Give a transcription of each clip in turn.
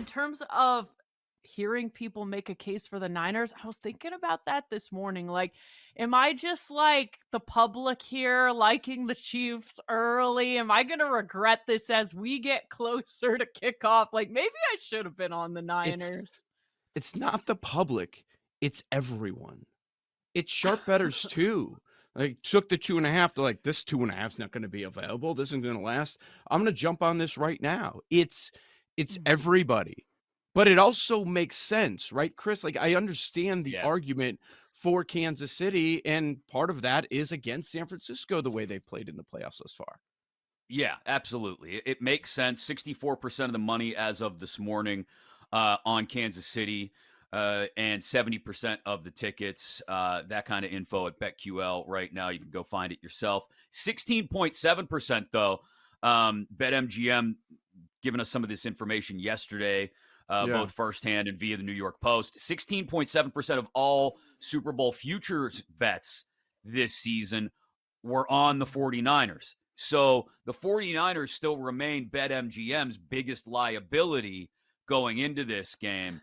in terms of hearing people make a case for the Niners, I was thinking about that this morning. Like, am I just like the public here liking the Chiefs early? Am I going to regret this as we get closer to kickoff? Like, maybe I should have been on the It's Niners. it's not the public, it's everyone. It's sharp bettors too. Like took the 2.5 to like this 2.5 is not going to be available. This isn't going to last. I'm going to jump on this right now. It's everybody. But it also makes sense, right, Chris? Like I understand the argument for Kansas City, and part of that is against San Francisco the way they played in the playoffs thus far. Yeah, absolutely. It makes sense. 64% of the money as of this morning on Kansas City, and 70% of the tickets. That kind of info at BetQL right now. You can go find it yourself. 16.7% though. BetMGM giving us some of this information yesterday, both firsthand and via the New York Post. 16.7% of all Super Bowl futures bets this season were on the 49ers. So the 49ers still remain BetMGM's biggest liability going into this game,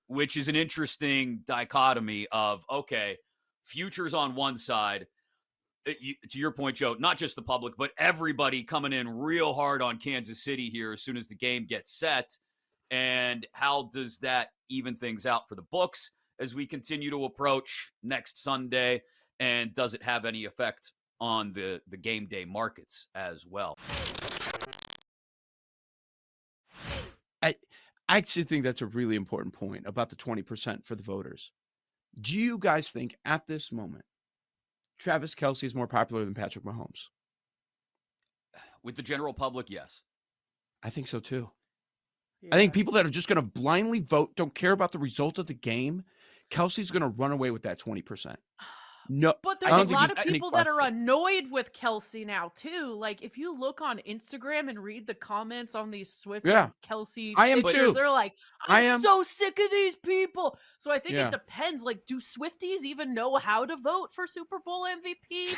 which is an interesting dichotomy of, okay, futures on one side, to your point, Joe, not just the public, but everybody coming in real hard on Kansas City here as soon as the game gets set. And how does that even things out for the books as we continue to approach next Sunday? And does it have any effect on the game day markets as well? I actually think that's a really important point about the 20% for the voters. Do you guys think at this moment Travis Kelce is more popular than Patrick Mahomes? With the general public, yes. I think so too. Yeah. I think people that are just going to blindly vote, don't care about the result of the game, Kelsey's going to run away with that 20%. No, but there's a lot of people that are annoyed with Kelce now too. Like if you look on Instagram and read the comments on these Swift and Kelce pictures, they're like, I'm so sick of these people. So I think it depends. Like, do Swifties even know how to vote for Super Bowl MVP?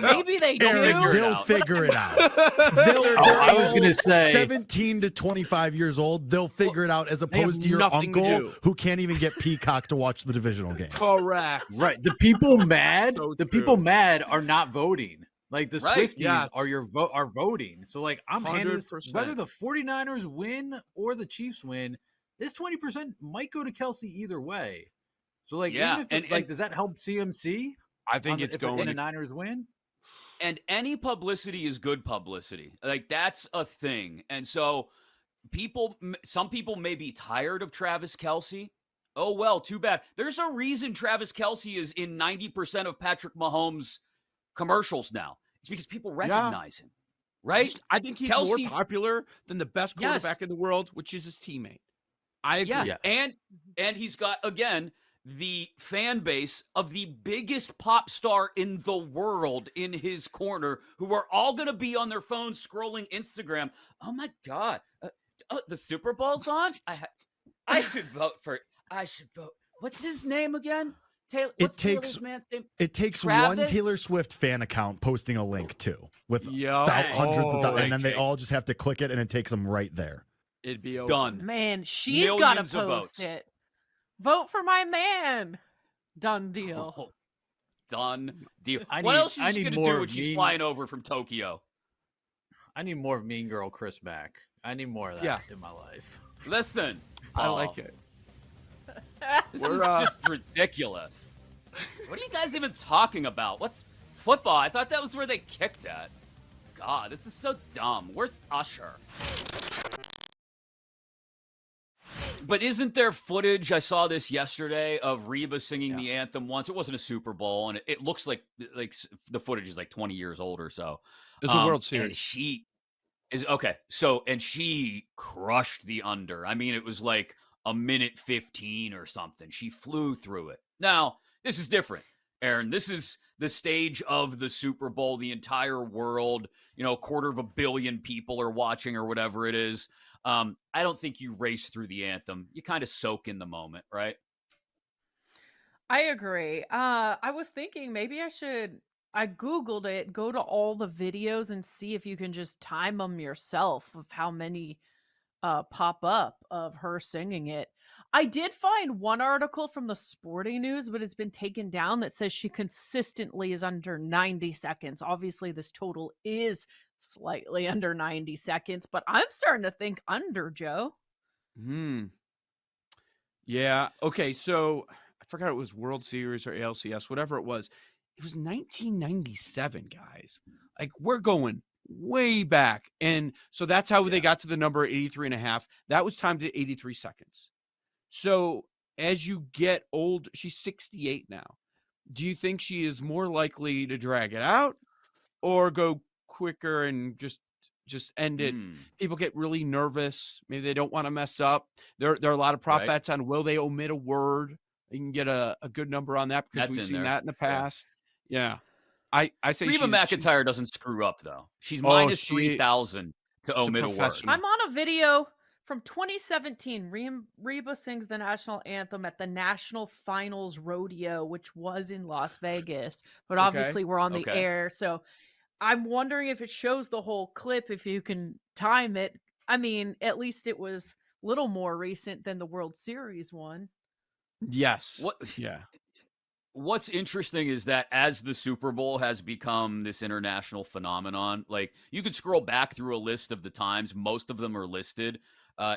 Maybe they do. They'll figure it out. I was going to say 17 to 25 years old. They'll figure it out as opposed to your uncle who can't even get Peacock to watch the divisional games. Correct. Right. The people mad, people mad are not voting. Like the Swifties are voting. So like I'm handing whether the 49ers win or the Chiefs win, this 20% might go to Kelce either way. So like even if does that help CMC? I think it's going to the Niners win. And any publicity is good publicity. Like that's a thing. And so some people may be tired of Travis Kelce. Oh, well, too bad. There's a reason Travis Kelce is in 90% of Patrick Mahomes' commercials now. It's because people recognize him, right? I think he's more popular than the best quarterback in the world, which is his teammate. I agree. Yeah. And he's got, again, the fan base of the biggest pop star in the world in his corner, who are all going to be on their phones scrolling Instagram. Oh, my God. The Super Bowl's on? I should vote for it. I should vote. What's his name again? Taylor's man's name? It takes one Taylor Swift fan account posting a link too with hundreds of thousands, and then they all just have to click it, and it takes them right there. It'd be over. Done. Man, she's got to post it. Vote for my man. Done deal. Oh, done deal. What else is she going to do when she's flying over from Tokyo? I need more of Mean Girl Chris back. I need more of that in my life. Listen. I like it. This is just ridiculous. What are you guys even talking about? What's football? I thought that was where they kicked at. God, this is so dumb. Where's Usher? But isn't there footage? I saw this yesterday of Reba singing the anthem once. It wasn't a Super Bowl, and it looks like the footage is like 20 years old or so. It's a World Series. And she is okay. So, and she crushed the under. I mean, it was like a minute 15 or something. She flew through it. Now, this is different, Aaron. This is the stage of the Super Bowl. The entire world, 250 million people are watching or whatever it is. I don't think you race through the anthem. You kind of soak in the moment, right? I agree. I was thinking maybe I Googled it, go to all the videos and see if you can just time them yourself of how many pop up of her singing it. I did find one article from the Sporting News, but it's been taken down, that says she consistently is under 90 seconds. Obviously, this total is slightly under 90 seconds, but I'm starting to think under, Joe. Yeah. Okay. So I forgot it was World Series or ALCS, whatever it was. It was 1997, guys. Like, we're going way back. And so that's how they got to the number 83.5. That was timed at 83 seconds. So as you get old, she's 68 now. Do you think she is more likely to drag it out or go quicker and just end it? People get really nervous. Maybe they don't want to mess up. There are a lot of prop bets on will they omit a word. You can get a good number on that because we've seen that in the past. Yeah. I say Reba McEntire doesn't screw up, though. She's minus 3,000 to omit a word. I'm on a video from 2017. Reba sings the national anthem at the National Finals Rodeo, which was in Las Vegas. But obviously we're on the air, so I'm wondering if it shows the whole clip, if you can time it. I mean, at least it was a little more recent than the World Series one. Yes. What's interesting is that as the Super Bowl has become this international phenomenon, like, you could scroll back through a list of the times. Most of them are listed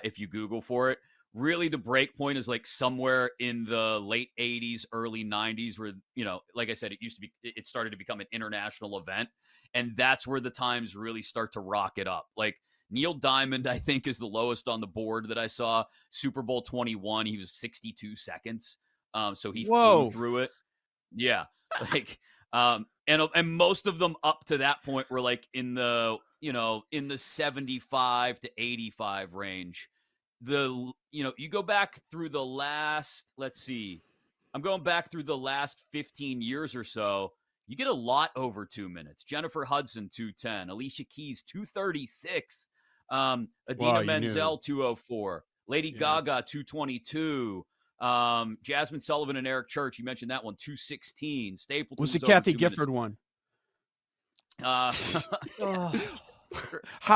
if you Google for it. Really, the break point is like somewhere in the late 80s, early 90s, where, like I said, it started to become an international event. And that's where the times really start to rocket up. Like, Neil Diamond, I think, is the lowest on the board that I saw. Super Bowl 21, he was 62 seconds. So he flew through it. Yeah. Like, and most of them up to that point were like in the 75 to 85 range. You go back through the last, I'm going back through the last 15 years or so. You get a lot over 2 minutes. Jennifer Hudson, 2:10. Alicia Keys, 2:36. Idina Menzel, 2:04. Lady Gaga, 2:22. Jasmine Sullivan and Eric Church, you mentioned that one, 2:16. Stapleton was the Kathy Gifford one. How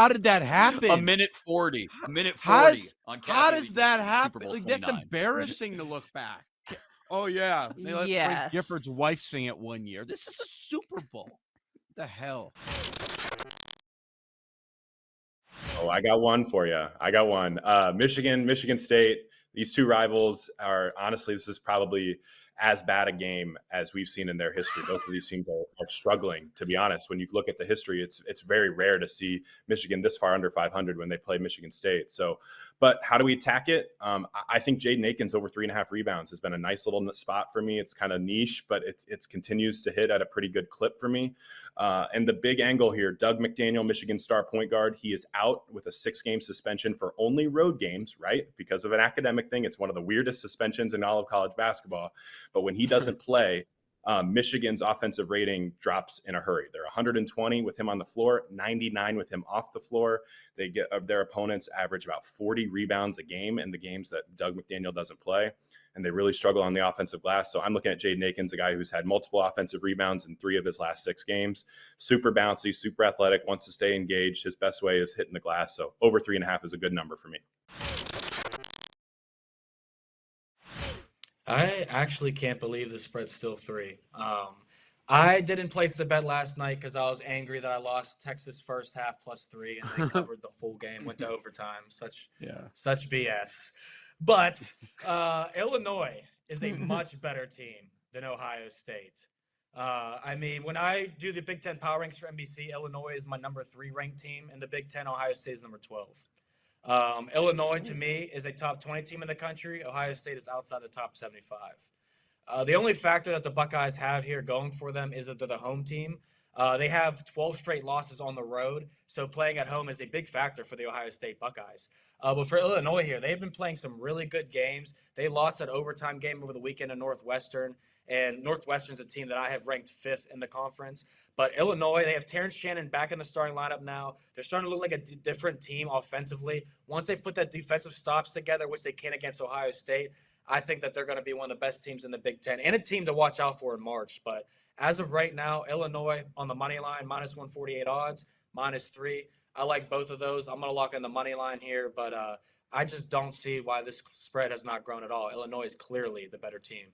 did that happen? A minute 40. A minute 40 on Kathy. How does that happen? Like, that's embarrassing to look back. Oh, yeah. They let Frank Gifford's wife sing it one year. This is a Super Bowl. What the hell? Oh, I got one for you. Michigan State. These two rivals are, honestly, this is probably as bad a game as we've seen in their history. Both of these teams are struggling, to be honest. When you look at the history, it's very rare to see Michigan this far under 500 when they play Michigan State. So, but how do we attack it? I think Jaden Akins over 3.5 rebounds has been a nice little spot for me. It's kind of niche, but it continues to hit at a pretty good clip for me. And the big angle here, Doug McDaniel, Michigan star point guard, he is out with a 6-game suspension for only road games, right? Because of an academic thing. It's one of the weirdest suspensions in all of college basketball. But when he doesn't play, Michigan's offensive rating drops in a hurry. They're 120 with him on the floor, 99 with him off the floor. They get their opponents average about 40 rebounds a game in the games that Doug McDaniel doesn't play. And they really struggle on the offensive glass. So I'm looking at Jaden Akins, a guy who's had multiple offensive rebounds in 3 of his last 6 games. Super bouncy, super athletic, wants to stay engaged. His best way is hitting the glass. So over 3.5 is a good number for me. I actually can't believe the spread's still 3. I didn't place the bet last night because I was angry that I lost Texas first half +3 and they covered the full game, went to overtime. Such BS. But Illinois is a much better team than Ohio State. I mean, when I do the Big Ten power ranks for NBC, Illinois is my number 3 ranked team in the Big Ten. Ohio State is number 12. Illinois, to me, is a top 20 team in the country. Ohio State is outside the top 75. The only factor that the Buckeyes have here going for them is that they're the home team. They have 12 straight losses on the road, so playing at home is a big factor for the Ohio State Buckeyes. But for Illinois here, they've been playing some really good games. They lost that overtime game over the weekend to Northwestern, and Northwestern's a team that I have ranked 5th in the conference. But Illinois, they have Terrence Shannon back in the starting lineup now. They're starting to look like a different team offensively. Once they put that defensive stops together, which they can against Ohio State, I think that they're going to be one of the best teams in the Big Ten and a team to watch out for in March. But as of right now, Illinois on the money line, -148 odds, -3. I like both of those. I'm going to lock in the money line here, but I just don't see why this spread has not grown at all. Illinois is clearly the better team.